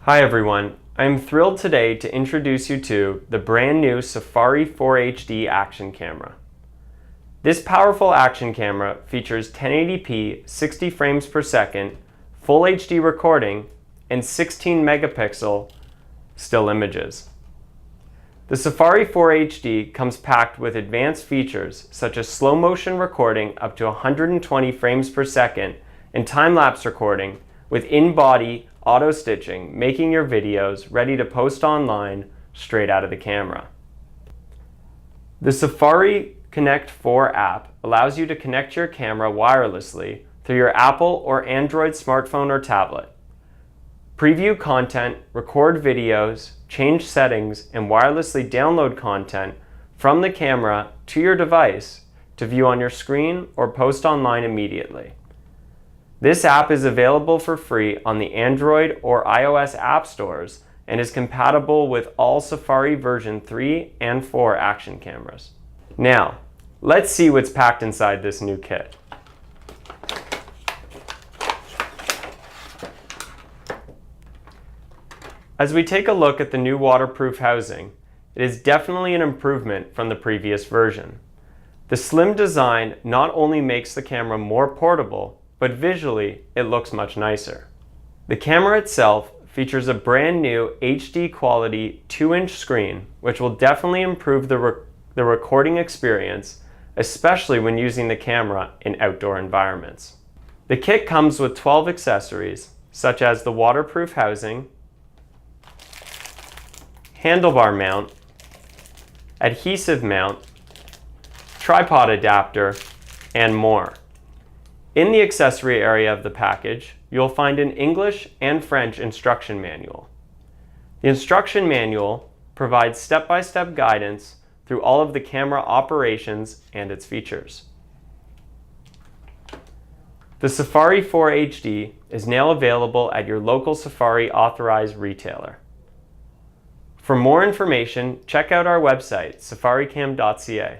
Hi everyone, I'm thrilled today to introduce you to the brand new Safari 4HD action camera. This powerful action camera features 1080p 60 frames per second, full HD recording, and 16 megapixel still images. The Safari 4HD comes packed with advanced features such as slow motion recording up to 120 frames per second and time-lapse recording with in-body auto stitching, making your videos ready to post online straight out of the camera. The Safari Connect 4 app allows you to connect your camera wirelessly through your Apple or Android smartphone or tablet. Preview content, record videos, change settings, and wirelessly download content from the camera to your device to view on your screen or post online immediately. This app is available for free on the Android or iOS app stores and is compatible with all Safari version 3 and 4 action cameras. Now, let's see what's packed inside this new kit. As we take a look at the new waterproof housing, it is definitely an improvement from the previous version. The slim design not only makes the camera more portable, but visually it looks much nicer. The camera itself features a brand new HD quality 2-inch screen, which will definitely improve the recording experience, especially when using the camera in outdoor environments. The kit comes with 12 accessories, such as the waterproof housing, handlebar mount, adhesive mount, tripod adapter, and more. In the accessory area of the package, you'll find an English and French instruction manual. The instruction manual provides step-by-step guidance through all of the camera operations and its features. The Safari 4HD is now available at your local Safari authorized retailer. For more information, check out our website, safaricam.ca.